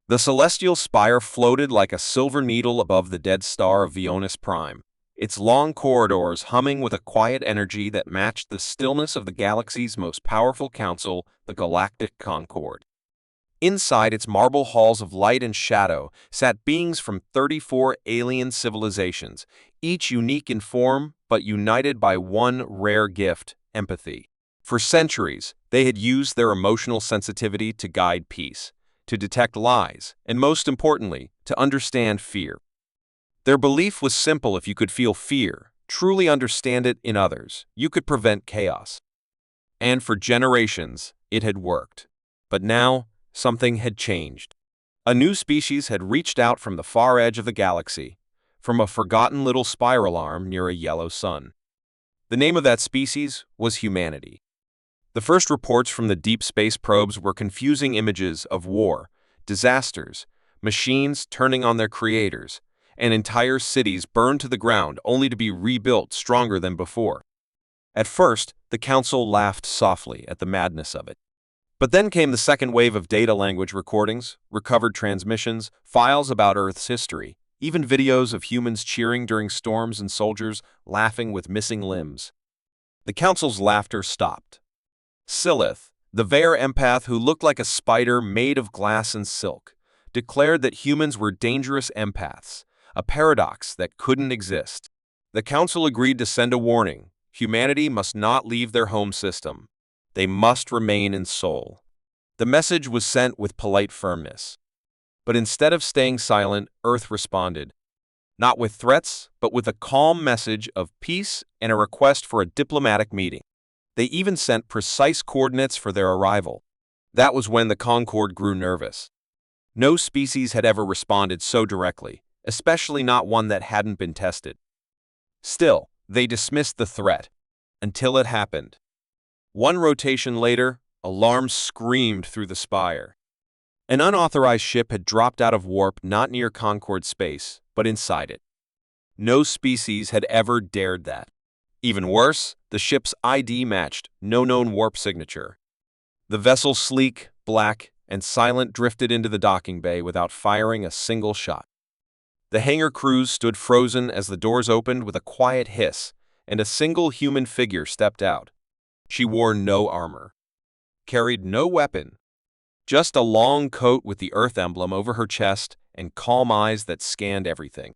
The celestial spire floated like a silver needle above the dead star of Venus Prime, its long corridors humming with a quiet energy that matched the stillness of the galaxy's most powerful council, the Galactic Concord. Inside its marble halls of light and shadow sat beings from 34 alien civilizations, each unique in form but united by one rare gift: empathy. For centuries, they had used their emotional sensitivity to guide peace, to detect lies, and most importantly, to understand fear. Their belief was simple: if you could feel fear, truly understand it in others, you could prevent chaos. And for generations, it had worked. But now, something had changed. A new species had reached out from the far edge of the galaxy, from a forgotten little spiral arm near a yellow sun. The name of that species was humanity. The first reports from the deep space probes were confusing images of war, disasters, machines turning on their creators, and entire cities burned to the ground only to be rebuilt stronger than before. At first, the Council laughed softly at the madness of it. But then came the second wave of data language recordings, recovered transmissions, files about Earth's history, even videos of humans cheering during storms and soldiers laughing with missing limbs. The Council's laughter stopped. Silith, the Vare empath who looked like a spider made of glass and silk, declared that humans were dangerous empaths, a paradox that couldn't exist. The Council agreed to send a warning: humanity must not leave their home system. They must remain in Sol. The message was sent with polite firmness. But instead of staying silent, Earth responded, not with threats, but with a calm message of peace and a request for a diplomatic meeting. They even sent precise coordinates for their arrival. That was when the Concord grew nervous. No species had ever responded so directly, especially not one that hadn't been tested. Still, they dismissed the threat, until it happened. One rotation later, alarms screamed through the spire. An unauthorized ship had dropped out of warp not near Concord space, but inside it. No species had ever dared that. Even worse, the ship's ID matched no known warp signature. The vessel, sleek, black, and silent, drifted into the docking bay without firing a single shot. The hangar crews stood frozen as the doors opened with a quiet hiss, and a single human figure stepped out. She wore no armor, carried no weapon, just a long coat with the Earth emblem over her chest and calm eyes that scanned everything.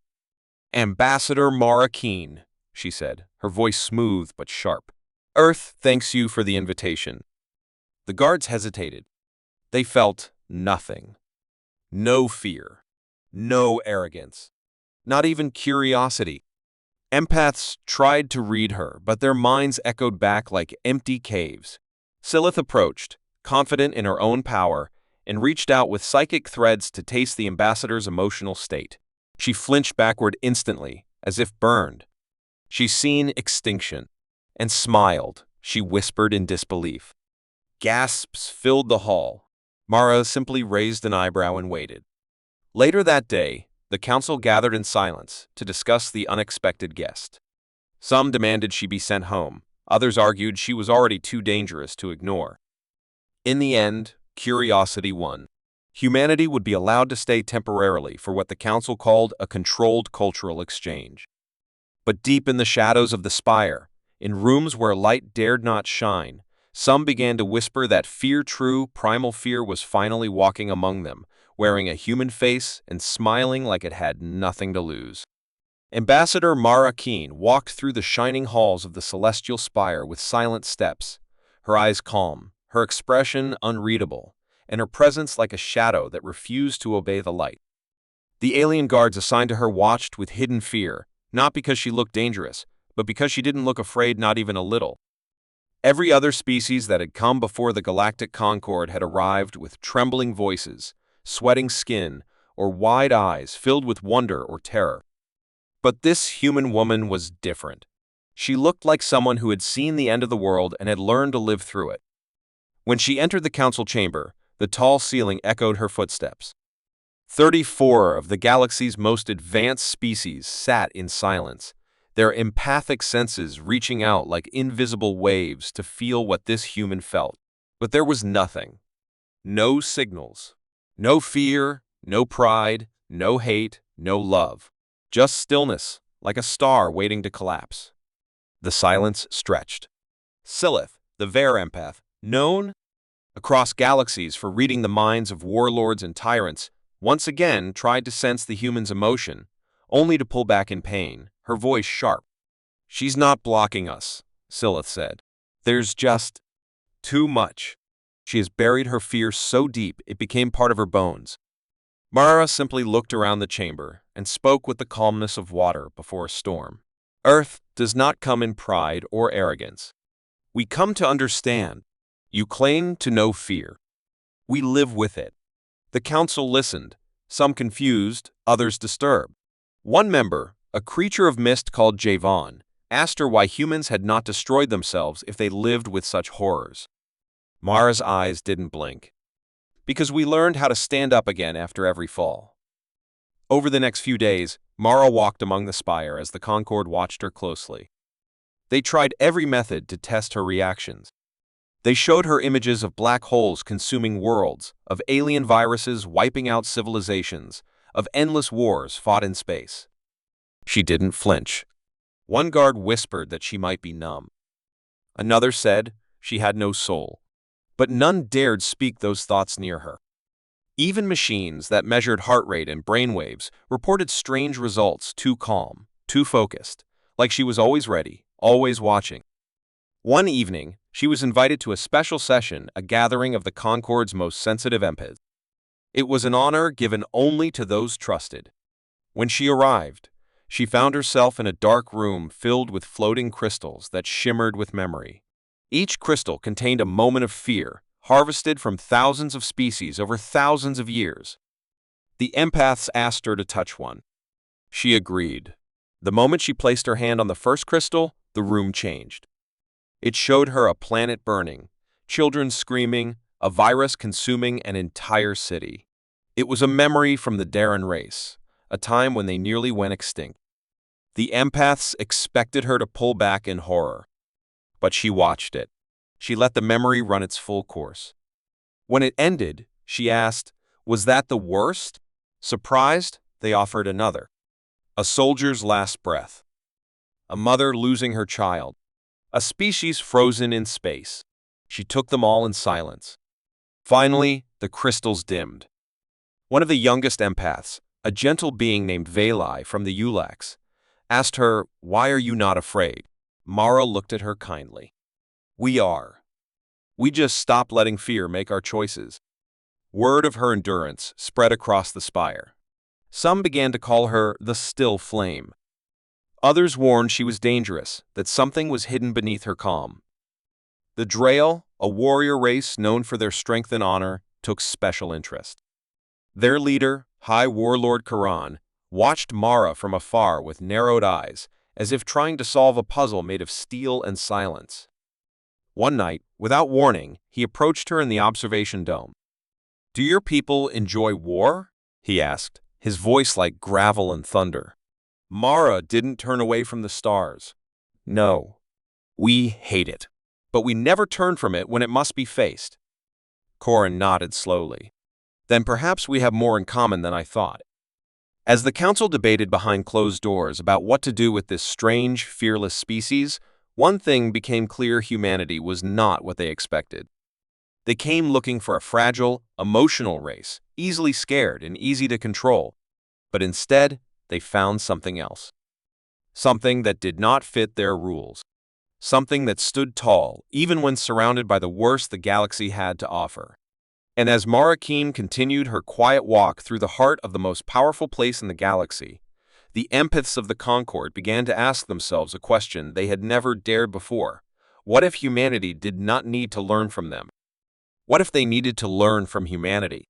"Ambassador Mara Keene," she said, her voice smooth but sharp. "Earth thanks you for the invitation." The guards hesitated. They felt nothing. No fear. No arrogance. Not even curiosity. Empaths tried to read her, but their minds echoed back like empty caves. Silith approached, confident in her own power, and reached out with psychic threads to taste the ambassador's emotional state. She flinched backward instantly, as if burned. "She's seen extinction," and smiled. She whispered in disbelief. Gasps filled the hall. Mara simply raised an eyebrow and waited. Later that day, the council gathered in silence to discuss the unexpected guest. Some demanded she be sent home. Others argued she was already too dangerous to ignore. In the end, curiosity won. Humanity would be allowed to stay temporarily for what the council called a controlled cultural exchange. But deep in the shadows of the spire, in rooms where light dared not shine, some began to whisper that true primal fear was finally walking among them, wearing a human face and smiling like it had nothing to lose. Ambassador Mara Keene walked through the shining halls of the celestial spire with silent steps, her eyes calm, her expression unreadable, and her presence like a shadow that refused to obey the light. The alien guards assigned to her watched with hidden fear, not because she looked dangerous, but because she didn't look afraid, not even a little. Every other species that had come before the Galactic Concord had arrived with trembling voices, sweating skin, or wide eyes filled with wonder or terror. But this human woman was different. She looked like someone who had seen the end of the world and had learned to live through it. When she entered the council chamber, the tall ceiling echoed her footsteps. 34 of the galaxy's most advanced species sat in silence, their empathic senses reaching out like invisible waves to feel what this human felt. But there was nothing. No signals. No fear, No pride, no hate, no love. Just stillness, like a star waiting to collapse. The silence stretched. Silith, the Ver empath, known across galaxies for reading the minds of warlords and tyrants, once again tried to sense the human's emotion, only to pull back in pain, her voice sharp. "She's not blocking us," Silith said. "There's just too much. She has buried her fear so deep it became part of her bones." Mara simply looked around the chamber and spoke with the calmness of water before a storm. "Earth does not come in pride or arrogance. We come to understand. You claim to know fear. We live with it." The council listened, some confused, others disturbed. One member, a creature of mist called Javon, asked her why humans had not destroyed themselves if they lived with such horrors. Mara's eyes didn't blink. "Because we learned how to stand up again after every fall." Over the next few days, Mara walked among the spire as the Concord watched her closely. They tried every method to test her reactions. They showed her images of black holes consuming worlds, of alien viruses wiping out civilizations, of endless wars fought in space. She didn't flinch. One guard whispered that she might be numb. Another said she had no soul. But none dared speak those thoughts near her. Even machines that measured heart rate and brainwaves reported strange results, too calm, too focused, like she was always ready, always watching. One evening, she was invited to a special session, a gathering of the Concord's most sensitive empaths. It was an honor given only to those trusted. When she arrived, she found herself in a dark room filled with floating crystals that shimmered with memory. Each crystal contained a moment of fear, harvested from thousands of species over thousands of years. The empaths asked her to touch one. She agreed. The moment she placed her hand on the first crystal, the room changed. It showed her a planet burning, children screaming, a virus consuming an entire city. It was a memory from the Darren race, a time when they nearly went extinct. The empaths expected her to pull back in horror. But she watched it. She let the memory run its full course. When it ended, she asked, "Was that the worst?" Surprised, they offered another. A soldier's last breath. A mother losing her child. A species frozen in space. She took them all in silence. Finally, the crystals dimmed. One of the youngest empaths, a gentle being named Valai from the Ulax, asked her, "Why are you not afraid?" Mara looked at her kindly. "We are. We just stopped letting fear make our choices." Word of her endurance spread across the spire. Some began to call her the Still Flame. Others warned she was dangerous, that something was hidden beneath her calm. The Drael, a warrior race known for their strength and honor, took special interest. Their leader, High Warlord Karan, watched Mara from afar with narrowed eyes, as if trying to solve a puzzle made of steel and silence. One night, without warning, he approached her in the observation dome. "Do your people enjoy war?" he asked, his voice like gravel and thunder. Mara didn't turn away from the stars. "No. We hate it. But we never turn from it when it must be faced." Corin nodded slowly. "Then perhaps we have more in common than I thought." As the council debated behind closed doors about what to do with this strange, fearless species, one thing became clear: humanity was not what they expected. They came looking for a fragile, emotional race, easily scared and easy to control. But instead, they found something else. Something that did not fit their rules. Something that stood tall, even when surrounded by the worst the galaxy had to offer. And as Mara Keen continued her quiet walk through the heart of the most powerful place in the galaxy, the empaths of the Concord began to ask themselves a question they had never dared before. What if humanity did not need to learn from them? What if they needed to learn from humanity?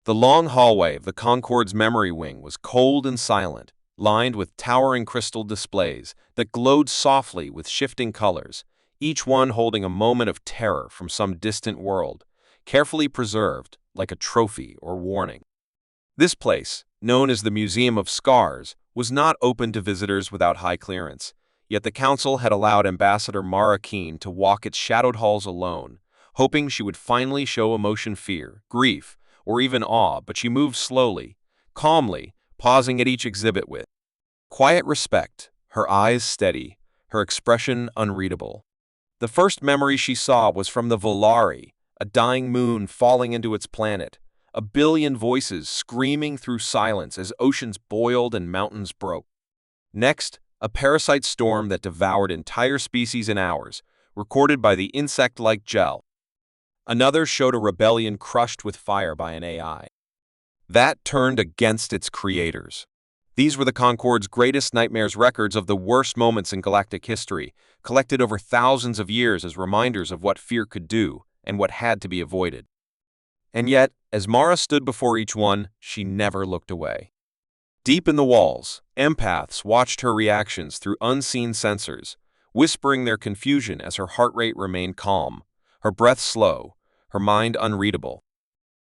The long hallway of the Concord's memory wing was cold and silent, lined with towering crystal displays that glowed softly with shifting colors, each one holding a moment of terror from some distant world, carefully preserved like a trophy or warning. This place, known as the Museum of Scars, was not open to visitors without high clearance, yet the council had allowed Ambassador Mara Keen to walk its shadowed halls alone, hoping she would finally show emotion, fear, grief, or even awe, but she moved slowly, calmly, pausing at each exhibit with quiet respect, her eyes steady, her expression unreadable. The first memory she saw was from the Volari, a dying moon falling into its planet, a billion voices screaming through silence as oceans boiled and mountains broke. Next, a parasite storm that devoured entire species in hours, recorded by the insect-like gel. Another showed a rebellion crushed with fire by an AI. That turned against its creators. These were the Concorde's greatest nightmares, records of the worst moments in galactic history, collected over thousands of years as reminders of what fear could do and what had to be avoided. And yet, as Mara stood before each one, she never looked away. Deep in the walls, empaths watched her reactions through unseen sensors, whispering their confusion as her heart rate remained calm, her breath slow, her mind unreadable.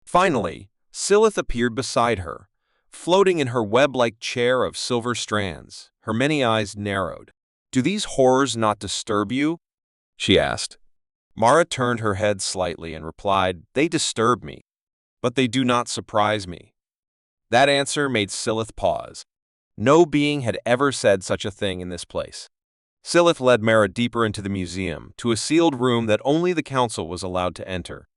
Finally, Silith appeared beside her, floating in her web-like chair of silver strands, her many eyes narrowed. "Do these horrors not disturb you?" she asked. Mara turned her head slightly and replied, "They disturb me, but they do not surprise me." That answer made Silith pause. No being had ever said such a thing in this place. Silith led Mara deeper into the museum, to a sealed room that only the council was allowed to enter.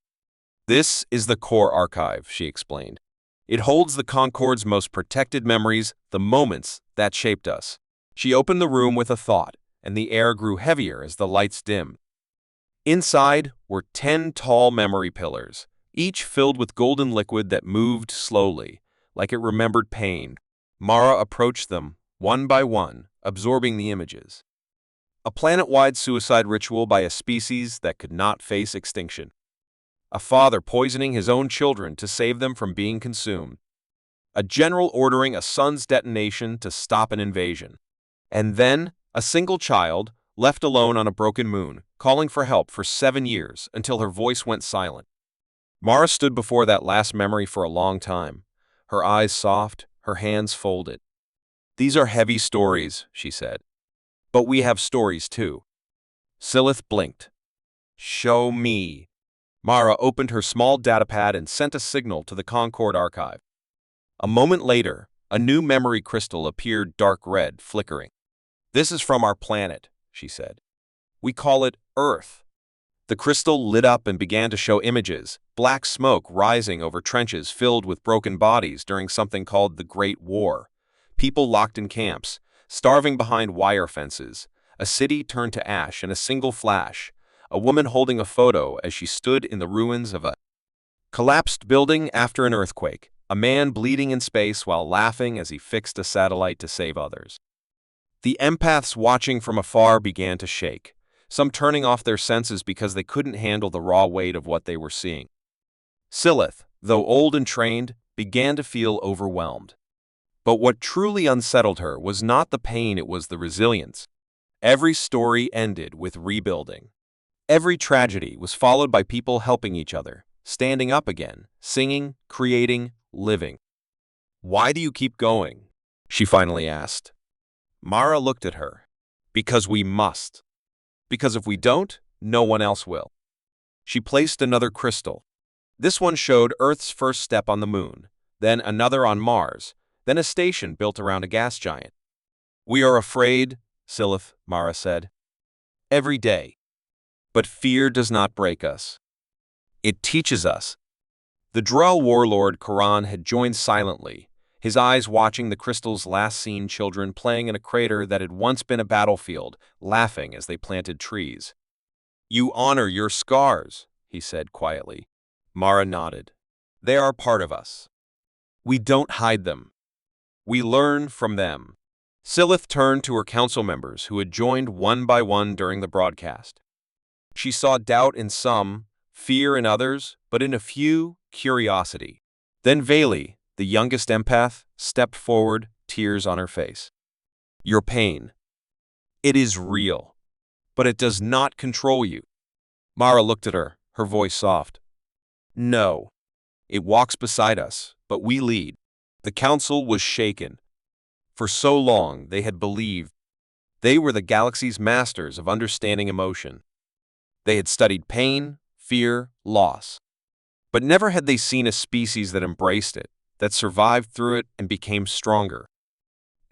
"This is the core archive," she explained. "It holds the Concorde's most protected memories, the moments that shaped us." She opened the room with a thought, and the air grew heavier as the lights dimmed. Inside were 10 tall memory pillars, each filled with golden liquid that moved slowly, like it remembered pain. Mara approached them, one by one, absorbing the images. A planet-wide suicide ritual by a species that could not face extinction. A father poisoning his own children to save them from being consumed. A general ordering a son's detonation to stop an invasion. And then, a single child, left alone on a broken moon, calling for help for 7 years until her voice went silent. Mara stood before that last memory for a long time, her eyes soft, her hands folded. "These are heavy stories," she said. "But we have stories too." Silith blinked. "Show me." Mara opened her small datapad and sent a signal to the Concorde archive. A moment later, a new memory crystal appeared, dark red, flickering. "This is from our planet," she said. "We call it Earth." The crystal lit up and began to show images, black smoke rising over trenches filled with broken bodies during something called the Great War. People locked in camps, starving behind wire fences, a city turned to ash in a single flash, a woman holding a photo as she stood in the ruins of a collapsed building after an earthquake, a man bleeding in space while laughing as he fixed a satellite to save others. The empaths watching from afar began to shake, some turning off their senses because they couldn't handle the raw weight of what they were seeing. Silith, though old and trained, began to feel overwhelmed. But what truly unsettled her was not the pain, it was the resilience. Every story ended with rebuilding. Every tragedy was followed by people helping each other, standing up again, singing, creating, living. "Why do you keep going?" she finally asked. Mara looked at her. "Because we must. Because if we don't, no one else will." She placed another crystal. This one showed Earth's first step on the moon, then another on Mars, then a station built around a gas giant. "We are afraid," Silith, Mara said. "Every day. But fear does not break us. It teaches us." The Drell warlord Karan had joined silently, his eyes watching the crystal's last-seen children playing in a crater that had once been a battlefield, laughing as they planted trees. "You honor your scars," he said quietly. Mara nodded. "They are part of us. We don't hide them. We learn from them." Silith turned to her council members who had joined one by one during the broadcast. She saw doubt in some, fear in others, but in a few, curiosity. Then Veli, the youngest empath, stepped forward, tears on her face. "Your pain. It is real, but it does not control you." Mara looked at her, her voice soft. "No. It walks beside us, but we lead." The council was shaken. For so long they had believed they were the galaxy's masters of understanding emotion. They had studied pain, fear, loss. But never had they seen a species that embraced it, that survived through it and became stronger.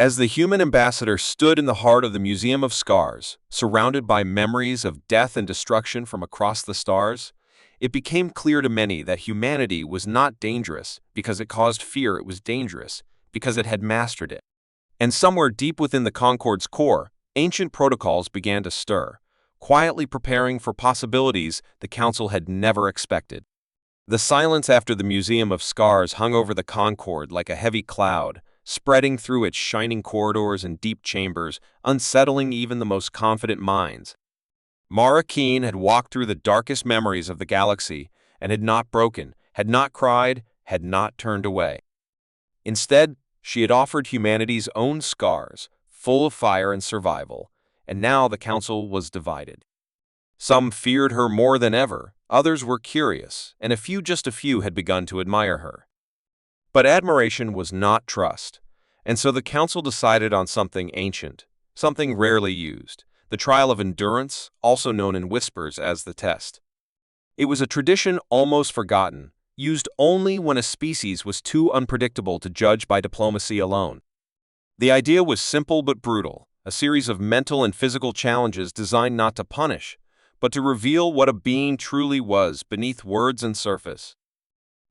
As the human ambassador stood in the heart of the Museum of Scars, surrounded by memories of death and destruction from across the stars, it became clear to many that humanity was not dangerous because it caused fear. It was dangerous because it had mastered it. And somewhere deep within the Concord's core, ancient protocols began to stir, quietly preparing for possibilities the Council had never expected. The silence after the Museum of Scars hung over the Concord like a heavy cloud, spreading through its shining corridors and deep chambers, unsettling even the most confident minds. Mara Keene had walked through the darkest memories of the galaxy and had not broken, had not cried, had not turned away. Instead, she had offered humanity's own scars, full of fire and survival, and now the Council was divided. Some feared her more than ever, others were curious, and just a few had begun to admire her. But admiration was not trust, and so the Council decided on something ancient, something rarely used, the trial of endurance, also known in whispers as the test. It was a tradition almost forgotten, used only when a species was too unpredictable to judge by diplomacy alone. The idea was simple but brutal, a series of mental and physical challenges designed not to punish, but to reveal what a being truly was beneath words and surface.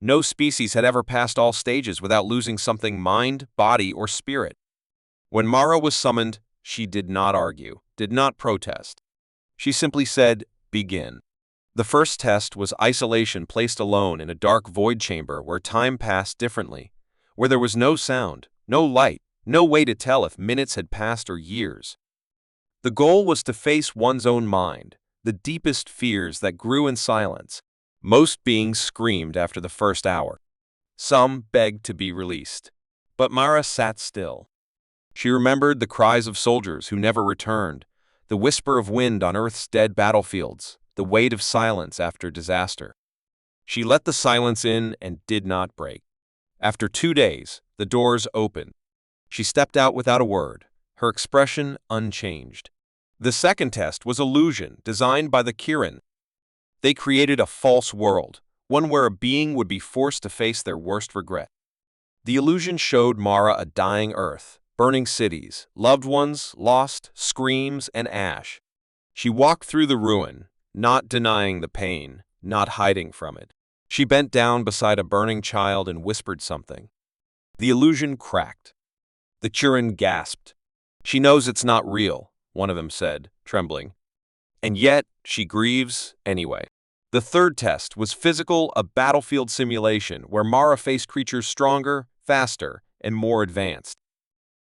No species had ever passed all stages without losing something: mind, body, or spirit. When Mara was summoned, she did not argue, did not protest. She simply said, "Begin." The first test was isolation, placed alone in a dark void chamber where time passed differently, where there was no sound, no light, no way to tell if minutes had passed or years. The goal was to face one's own mind, the deepest fears that grew in silence. Most beings screamed after the first hour. Some begged to be released. But Mara sat still. She remembered the cries of soldiers who never returned, the whisper of wind on Earth's dead battlefields, the weight of silence after disaster. She let the silence in and did not break. After 2 days, the doors opened. She stepped out without a word, her expression unchanged. The second test was illusion, designed by the Kirin. They created a false world, one where a being would be forced to face their worst regret. The illusion showed Mara a dying Earth, burning cities, loved ones lost, screams, and ash. She walked through the ruin, not denying the pain, not hiding from it. She bent down beside a burning child and whispered something. The illusion cracked. The Kirin gasped. "She knows it's not real," one of them said, trembling. "And yet, she grieves anyway." The third test was physical, a battlefield simulation where Mara faced creatures stronger, faster, and more advanced.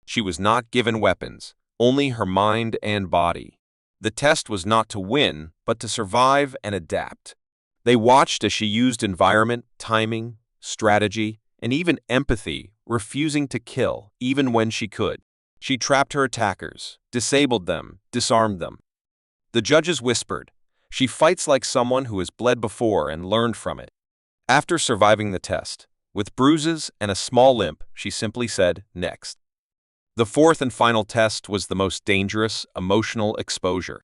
She was not given weapons, only her mind and body. The test was not to win, but to survive and adapt. They watched as she used environment, timing, strategy, and even empathy, refusing to kill, even when she could. She trapped her attackers, disabled them, disarmed them. The judges whispered, "She fights like someone who has bled before and learned from it." After surviving the test, with bruises and a small limp, she simply said, "Next." The fourth and final test was the most dangerous: emotional exposure.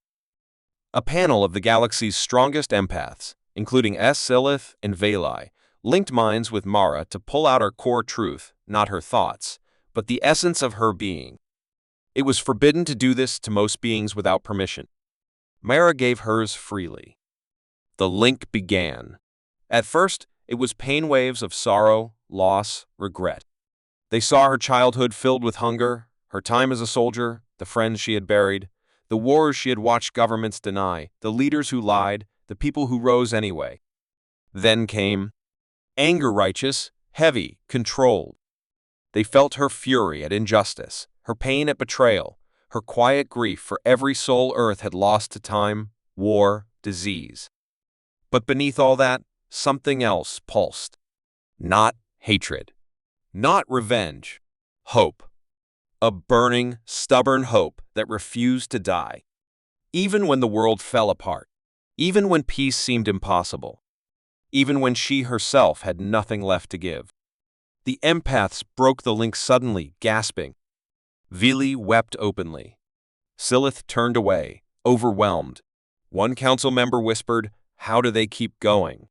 A panel of the galaxy's strongest empaths, including Silith and Valai, linked minds with Mara to pull out her core truth, not her thoughts, but the essence of her being. It was forbidden to do this to most beings without permission. Mara gave hers freely. The link began. At first, it was pain waves of sorrow, loss, regret. They saw her childhood filled with hunger, her time as a soldier, the friends she had buried, the wars she had watched governments deny, the leaders who lied, the people who rose anyway. Then came anger, righteous, heavy, controlled. They felt her fury at injustice, her pain at betrayal, her quiet grief for every soul Earth had lost to time, war, disease. But beneath all that, something else pulsed. Not hatred, not revenge, hope. A burning, stubborn hope that refused to die. Even when the world fell apart, even when peace seemed impossible, even when she herself had nothing left to give. The empaths broke the link suddenly, gasping. Vili wept openly. Silith turned away, overwhelmed. One council member whispered, "How do they keep going?"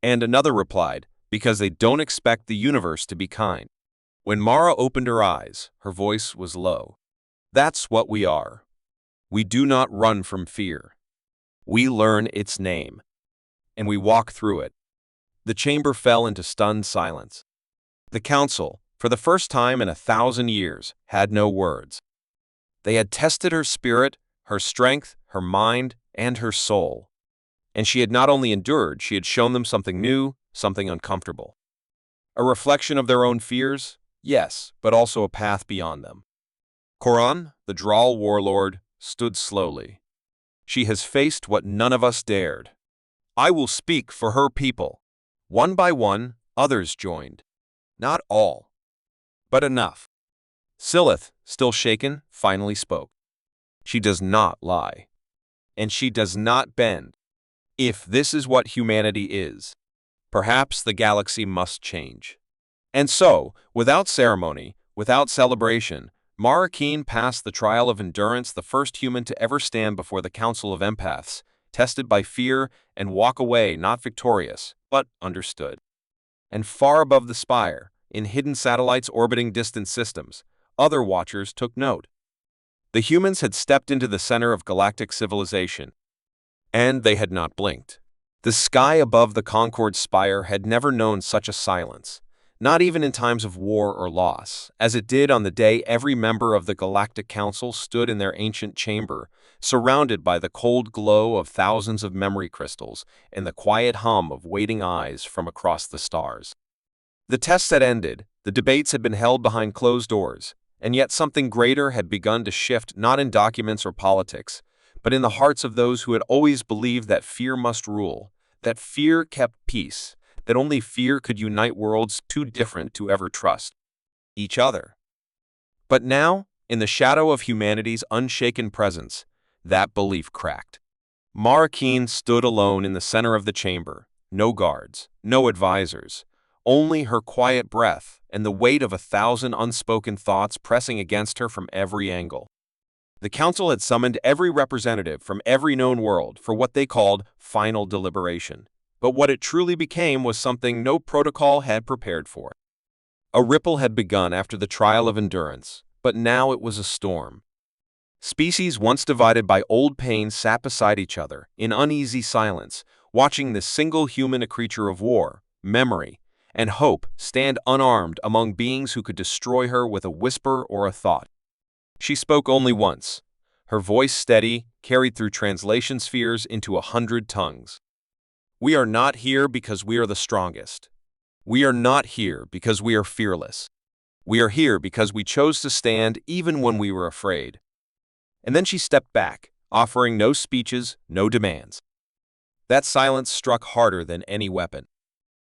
And another replied, because they don't expect the universe to be kind. When Mara opened her eyes, her voice was low. That's what we are. We do not run from fear. We learn its name, and we walk through it. The chamber fell into stunned silence. The council, for the first time in 1,000 years, had no words. They had tested her spirit, her strength, her mind, and her soul. And she had not only endured, she had shown them something new, something uncomfortable. A reflection of their own fears? Yes, but also a path beyond them. Koran, the Droll warlord, stood slowly. She has faced what none of us dared. I will speak for her people. One by one, others joined. Not all, but enough. Silith, still shaken, finally spoke. She does not lie. And she does not bend. If this is what humanity is, perhaps the galaxy must change. And so, without ceremony, without celebration, Mara Keen passed the trial of endurance, the first human to ever stand before the Council of Empaths, tested by fear and walk away not victorious, but understood. And far above the spire, in hidden satellites orbiting distant systems, other watchers took note. The humans had stepped into the center of galactic civilization, and they had not blinked. The sky above the Concord spire had never known such a silence, not even in times of war or loss, as it did on the day every member of the Galactic Council stood in their ancient chamber, surrounded by the cold glow of thousands of memory crystals and the quiet hum of waiting eyes from across the stars. The tests had ended, the debates had been held behind closed doors, and yet something greater had begun to shift, not in documents or politics, but in the hearts of those who had always believed that fear must rule, that fear kept peace, that only fear could unite worlds too different to ever trust each other. But now, in the shadow of humanity's unshaken presence, that belief cracked. Mara Keen stood alone in the center of the chamber, no guards, no advisors, only her quiet breath and the weight of 1,000 unspoken thoughts pressing against her from every angle. The council had summoned every representative from every known world for what they called final deliberation. But what it truly became was something no protocol had prepared for. A ripple had begun after the trial of endurance, but now it was a storm. Species once divided by old pain sat beside each other, in uneasy silence, watching this single human, a creature of war, memory, and hope, stand unarmed among beings who could destroy her with a whisper or a thought. She spoke only once, her voice steady, carried through translation spheres into 100 tongues. We are not here because we are the strongest. We are not here because we are fearless. We are here because we chose to stand even when we were afraid. And then she stepped back, offering no speeches, no demands. That silence struck harder than any weapon.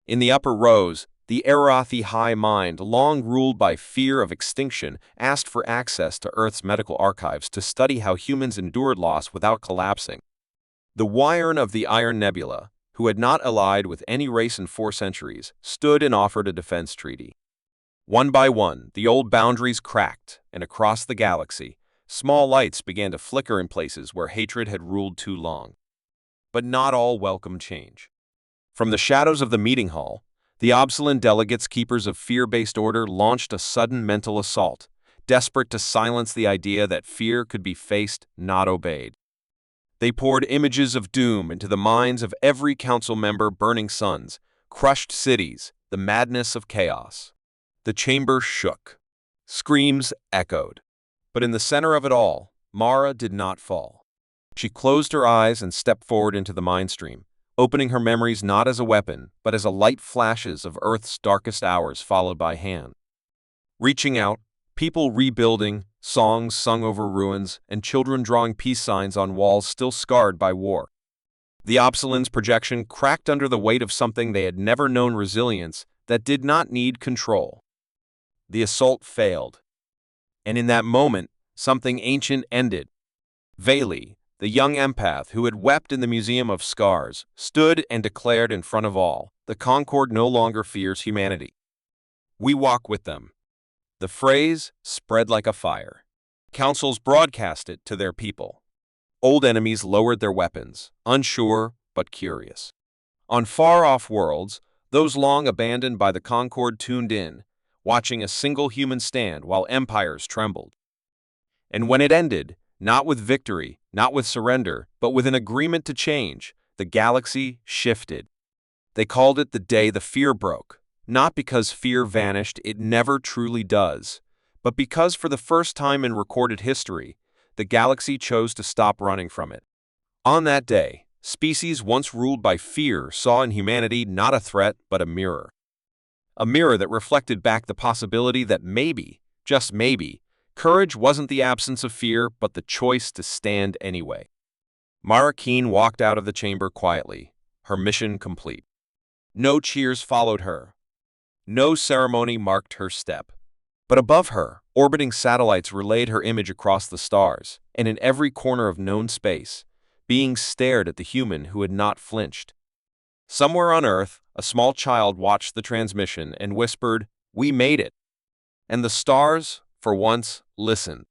In the upper rows, the Arathi high mind, long ruled by fear of extinction, asked for access to Earth's medical archives to study how humans endured loss without collapsing. The Wyern of the Iron Nebula, who had not allied with any race in 4 centuries, stood and offered a defense treaty. One by one, the old boundaries cracked, and across the galaxy, small lights began to flicker in places where hatred had ruled too long. But not all welcome change. From the shadows of the meeting hall, the Obsilan delegates, keepers of fear-based order, launched a sudden mental assault, desperate to silence the idea that fear could be faced, not obeyed. They poured images of doom into the minds of every council member: burning suns, crushed cities, the madness of chaos. The chamber shook. Screams echoed. But in the center of it all, Mara did not fall. She closed her eyes and stepped forward into the mind stream, opening her memories not as a weapon, but as a light flashes of Earth's darkest hours followed by hand. Reaching out, people rebuilding, songs sung over ruins, and children drawing peace signs on walls still scarred by war. The Obsilan's projection cracked under the weight of something they had never known: resilience that did not need control. The assault failed. And in that moment, something ancient ended. Veli, the young empath who had wept in the Museum of Scars, stood and declared in front of all, the Concord no longer fears humanity. We walk with them. The phrase spread like a fire. Councils broadcast it to their people. Old enemies lowered their weapons, unsure but curious. On far-off worlds, those long abandoned by the Concord tuned in, watching a single human stand while empires trembled. And when it ended, not with victory, not with surrender, but with an agreement to change, the galaxy shifted. They called it the day the fear broke, not because fear vanished, it never truly does, but because for the first time in recorded history, the galaxy chose to stop running from it. On that day, species once ruled by fear saw in humanity not a threat but a mirror. A mirror that reflected back the possibility that maybe, just maybe, courage wasn't the absence of fear but the choice to stand anyway. Mara Keen walked out of the chamber quietly, her mission complete. No cheers followed her. No ceremony marked her step. But above her, orbiting satellites relayed her image across the stars, and in every corner of known space, beings stared at the human who had not flinched. Somewhere on Earth, a small child watched the transmission and whispered, "We made it." And the stars, for once, listened.